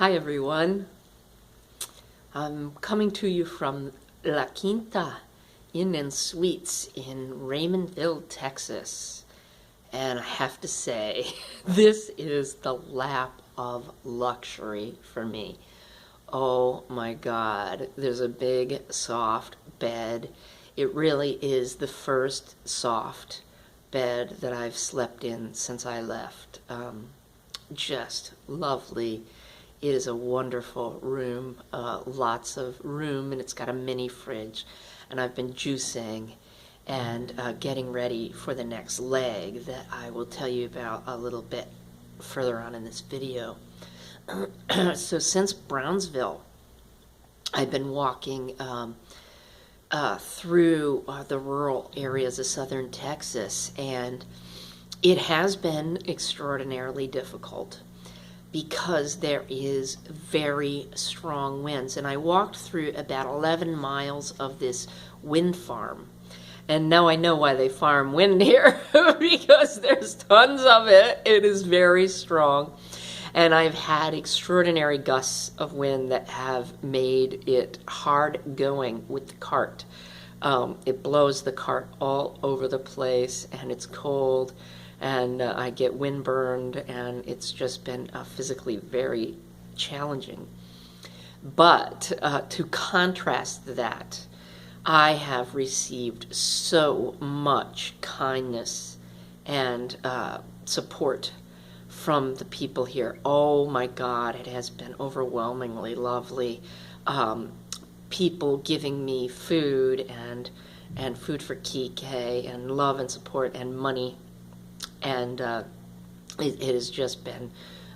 Hi everyone. I'm coming to you from La Quinta Inn and Suites in Raymondville, Texas. And I have to say, this is the lap of luxury for me. Oh my God, there's a big soft bed. It really is the first soft bed that I've slept in since I left. Just lovely. It is a wonderful room, lots of room, and it's got a mini fridge. And I've been juicing and getting ready for the next leg that I will tell you about a little bit further on in this video. So since Brownsville, I've been walking through the rural areas of southern Texas, and it has been extraordinarily difficult because there is very strong winds. And I walked through about 11 miles of this wind farm. And now I know why they farm wind here, because there's tons of it. It is very strong. And I've had extraordinary gusts of wind that have made it hard going with the cart. It blows the cart all over the place, and it's cold, and I get windburned, and it's just been physically very challenging. But to contrast that, I have received so much kindness and support from the people here. Oh my God, it has been overwhelmingly lovely. People giving me food and food for Kike and love and support and money. And it has just been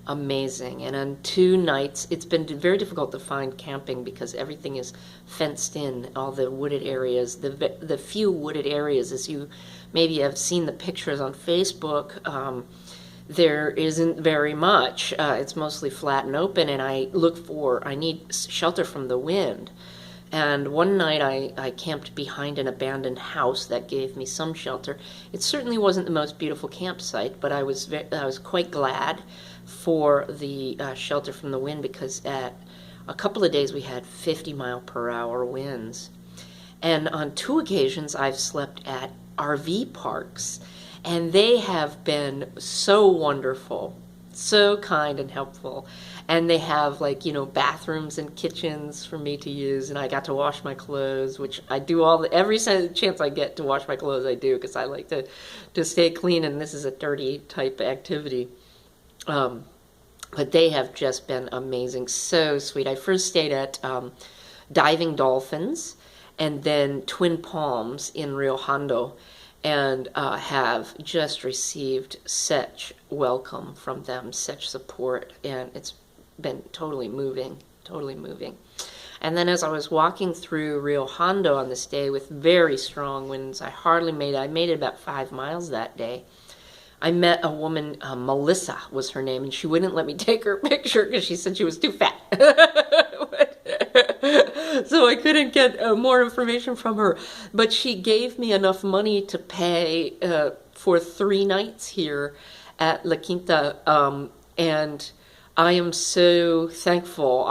amazing. And on 2 nights, it's been very difficult to find camping because everything is fenced in, all the wooded areas, the few wooded areas, as you maybe have seen the pictures on Facebook, there isn't very much. It's mostly flat and open, and I need shelter from the wind. And one night I camped behind an abandoned house that gave me some shelter. It certainly wasn't the most beautiful campsite, but I was quite glad for the shelter from the wind, because at a couple of days we had 50-mile-per-hour winds. And on 2 occasions I've slept at RV parks, and they have been so wonderful, so kind and helpful. And they have, like, bathrooms and kitchens for me to use, and I got to wash my clothes, which I do every chance I get to wash my clothes I do, because I like to stay clean, and this is a dirty type activity. But they have just been amazing, so sweet. I first stayed at Diving Dolphins and then Twin Palms in Rio Hondo, and have just received such welcome from them, such support, and it's been totally moving. And then as I was walking through Rio Hondo on this day with very strong winds, I made it about 5 miles that day. I met a woman, Melissa was her name, and she wouldn't let me take her picture because she said she was too fat. So I couldn't get more information from her. But she gave me enough money to pay for 3 nights here at La Quinta, and I am so thankful.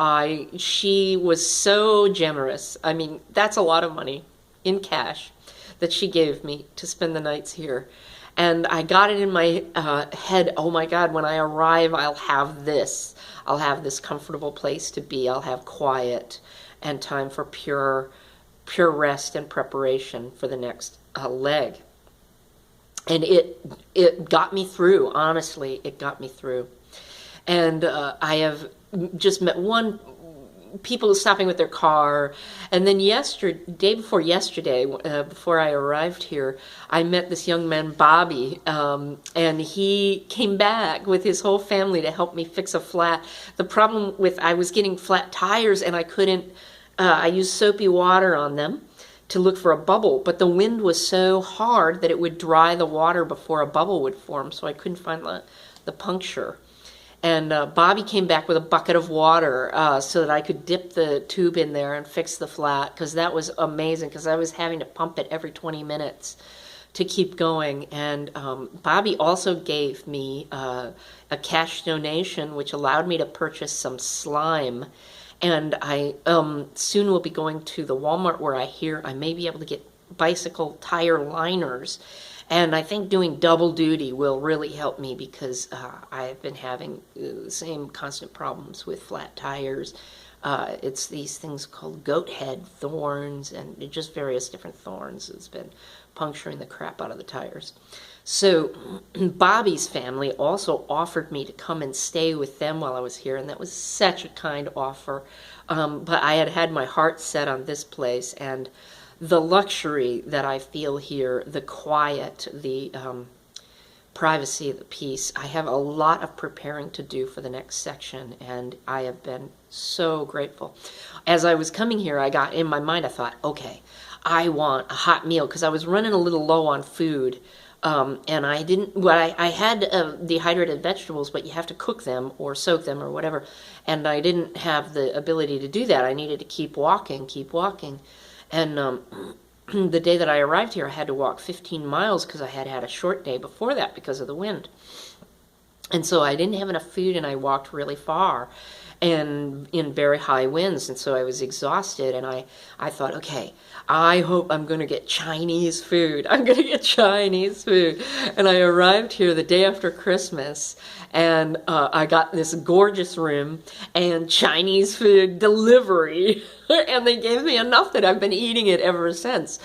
She was so generous. I mean, that's a lot of money in cash that she gave me to spend the nights here. And I got it in my head, oh my God, when I arrive, I'll have this. I'll have this comfortable place to be. I'll have quiet and time for pure rest and preparation for the next leg. And it got me through, honestly, it got me through. And I have just met people stopping with their car. And then day before yesterday, before I arrived here, I met this young man, Bobby, and he came back with his whole family to help me fix a flat. The problem I was getting flat tires, and I couldn't, I used soapy water on them to look for a bubble, but the wind was so hard that it would dry the water before a bubble would form, so I couldn't find the puncture. And Bobby came back with a bucket of water so that I could dip the tube in there and fix the flat, because that was amazing, because I was having to pump it every 20 minutes to keep going. And Bobby also gave me a cash donation, which allowed me to purchase some slime. And I soon will be going to the Walmart where I hear I may be able to get bicycle tire liners. And I think doing double duty will really help me because I have been having the same constant problems with flat tires. It's these things called goat head thorns and just various different thorns. It's been puncturing the crap out of the tires. So Bobby's family also offered me to come and stay with them while I was here, and that was such a kind offer. But I had had my heart set on this place, and the luxury that I feel here, the quiet, the privacy, the peace. I have a lot of preparing to do for the next section, and I have been so grateful. As I was coming here, I got in my mind, I thought, okay, I want a hot meal, because I was running a little low on food. And I didn't, well, I had dehydrated vegetables, but you have to cook them or soak them or whatever. And I didn't have the ability to do that. I needed to keep walking. And the day that I arrived here, I had to walk 15 miles because I had had a short day before that because of the wind. And so I didn't have enough food, and I walked really far and in very high winds, and so I was exhausted, and I thought, okay, I hope I'm going to get Chinese food. I'm going to get Chinese food. And I arrived here the day after Christmas, and I got this gorgeous room and Chinese food delivery, and they gave me enough that I've been eating it ever since.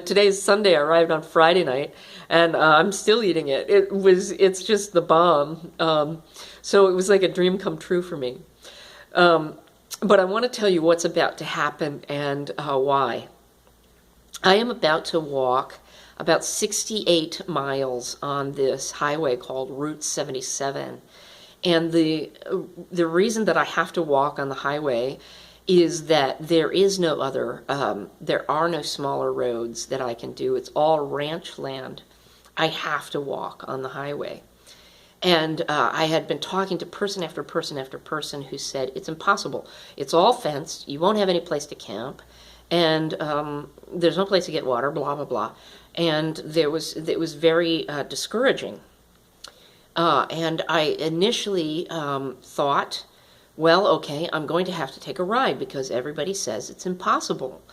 Today's Sunday. I arrived on Friday night, and I'm still eating it. It's just the bomb. So it was like a dream come true for me. But I want to tell you what's about to happen and why. I am about to walk about 68 miles on this highway called Route 77. And the reason that I have to walk on the highway is that there is no other, there are no smaller roads that I can do. It's all ranch land. I have to walk on the highway. And I had been talking to person after person after person who said, it's impossible. It's all fenced. You won't have any place to camp. And there's no place to get water, blah, blah, blah. And it was very discouraging. And I initially thought, well, okay, I'm going to have to take a ride because everybody says it's impossible.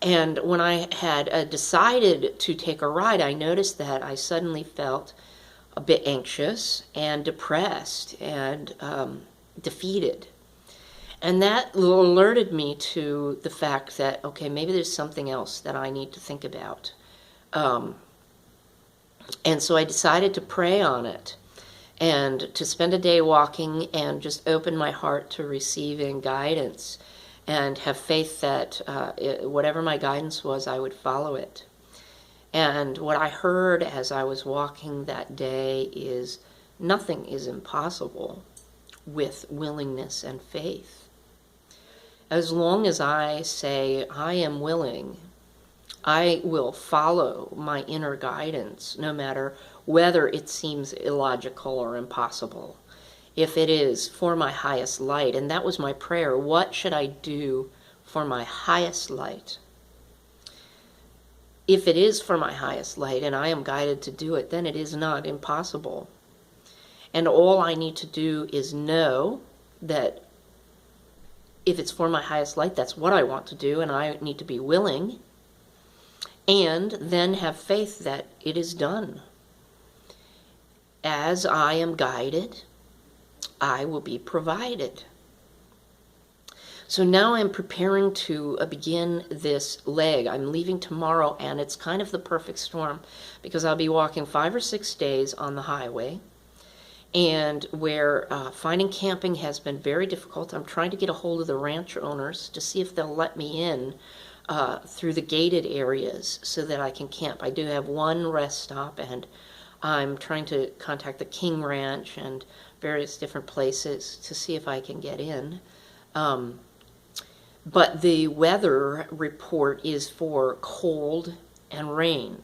And when I had decided to take a ride, I noticed that I suddenly felt a bit anxious and depressed and defeated. And that alerted me to the fact that, okay, maybe there's something else that I need to think about. And so I decided to pray on it and to spend a day walking and just open my heart to receiving guidance and have faith that whatever my guidance was, I would follow it. And what I heard as I was walking that day is nothing is impossible with willingness and faith. As long as I say, I am willing, I will follow my inner guidance, no matter whether it seems illogical or impossible. If it is for my highest light, and that was my prayer, what should I do for my highest light? If it is for my highest light and I am guided to do it, then it is not impossible. And all I need to do is know that if it's for my highest light, that's what I want to do, and I need to be willing, and then have faith that it is done. As I am guided, I will be provided. So now I'm preparing to begin this leg. I'm leaving tomorrow, and it's kind of the perfect storm because I'll be walking 5 or 6 days on the highway, and where finding camping has been very difficult. I'm trying to get a hold of the ranch owners to see if they'll let me in through the gated areas so that I can camp. I do have one rest stop, and I'm trying to contact the King Ranch and various different places to see if I can get in. But the weather report is for cold and rain.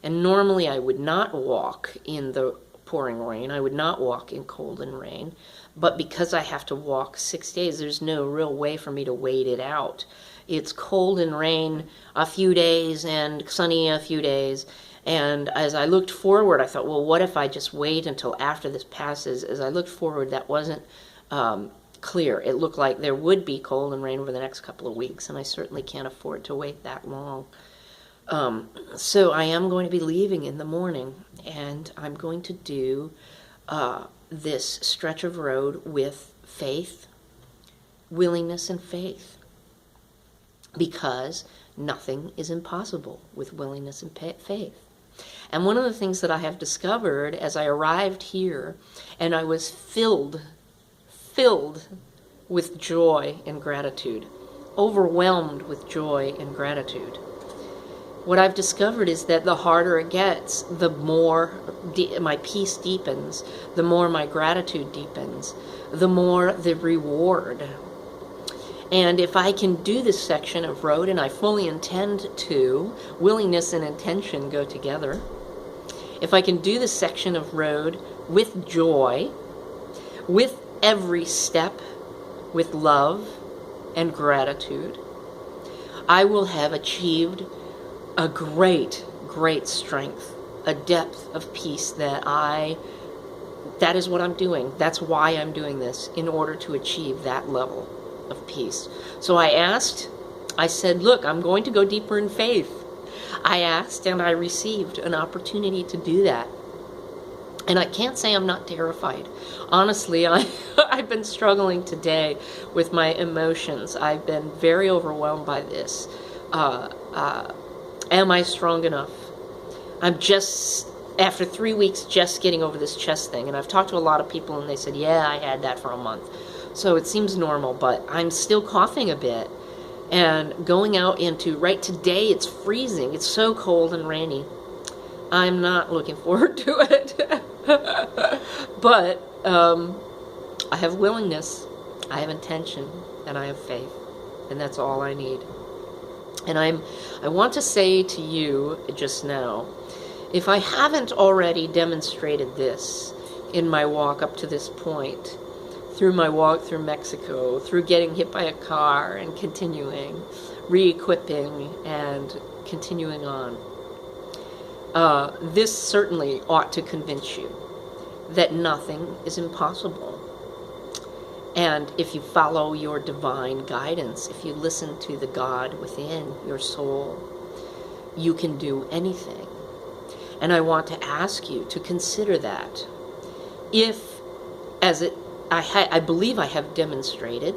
And normally I would not walk in the pouring rain. I would not walk in cold and rain. But because I have to walk 6 days, there's no real way for me to wait it out. It's cold and rain a few days and sunny a few days. And as I looked forward, I thought, well, what if I just wait until after this passes? As I looked forward, that wasn't clear. It looked like there would be cold and rain over the next couple of weeks, and I certainly can't afford to wait that long. So I am going to be leaving in the morning, and I'm going to do this stretch of road with faith, willingness, and faith, because nothing is impossible with willingness and faith. And one of the things that I have discovered as I arrived here, and I was filled with joy and gratitude, overwhelmed with joy and gratitude. What I've discovered is that the harder it gets, the more my peace deepens, the more my gratitude deepens, the more the reward. And if I can do this section of road, and I fully intend to, willingness and intention go together. If I can do this section of road with joy, with every step, with love and gratitude, I will have achieved a great, great strength, a depth of peace that is what I'm doing. That's why I'm doing this, in order to achieve that level of peace. So I said, look, I'm going to go deeper in faith. I asked and I received an opportunity to do that. And I can't say I'm not terrified. Honestly, I've been struggling today with my emotions. I've been very overwhelmed by this. Am I strong enough? I'm just, after 3 weeks, just getting over this chest thing. And I've talked to a lot of people and they said, yeah, I had that for a month. So it seems normal, but I'm still coughing a bit. And going out into, right today, it's freezing. It's so cold and rainy. I'm not looking forward to it. But I have willingness, I have intention, and I have faith. And that's all I need. And I want to say to you just now, if I haven't already demonstrated this in my walk up to this point, through my walk through Mexico, through getting hit by a car and continuing, re-equipping and continuing on, this certainly ought to convince you that nothing is impossible. And if you follow your divine guidance, if you listen to the God within your soul, you can do anything. And I want to ask you to consider that. If, I believe I have demonstrated,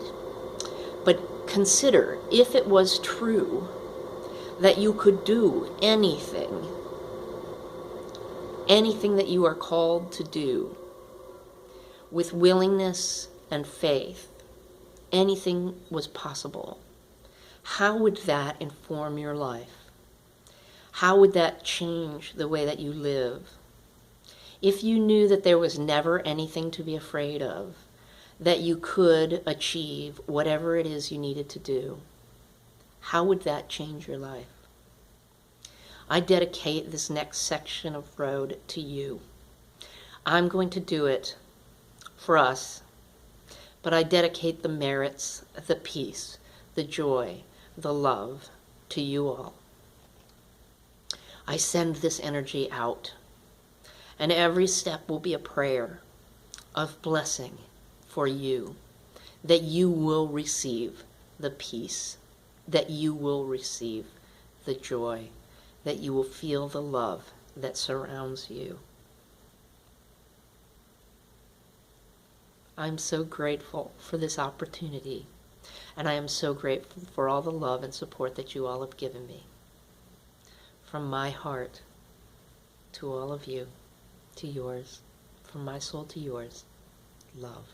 but consider if it was true that you could do anything that you are called to do with willingness and faith, anything was possible. How would that inform your life? How would that change the way that you live? If you knew that there was never anything to be afraid of, that you could achieve whatever it is you needed to do, how would that change your life? I dedicate this next section of road to you. I'm going to do it for us, but I dedicate the merits, the peace, the joy, the love to you all. I send this energy out, and every step will be a prayer of blessing for you, that you will receive the peace, that you will receive the joy, that you will feel the love that surrounds you. I'm so grateful for this opportunity, and I am so grateful for all the love and support that you all have given me. From my heart to all of you, to yours, from my soul to yours, love.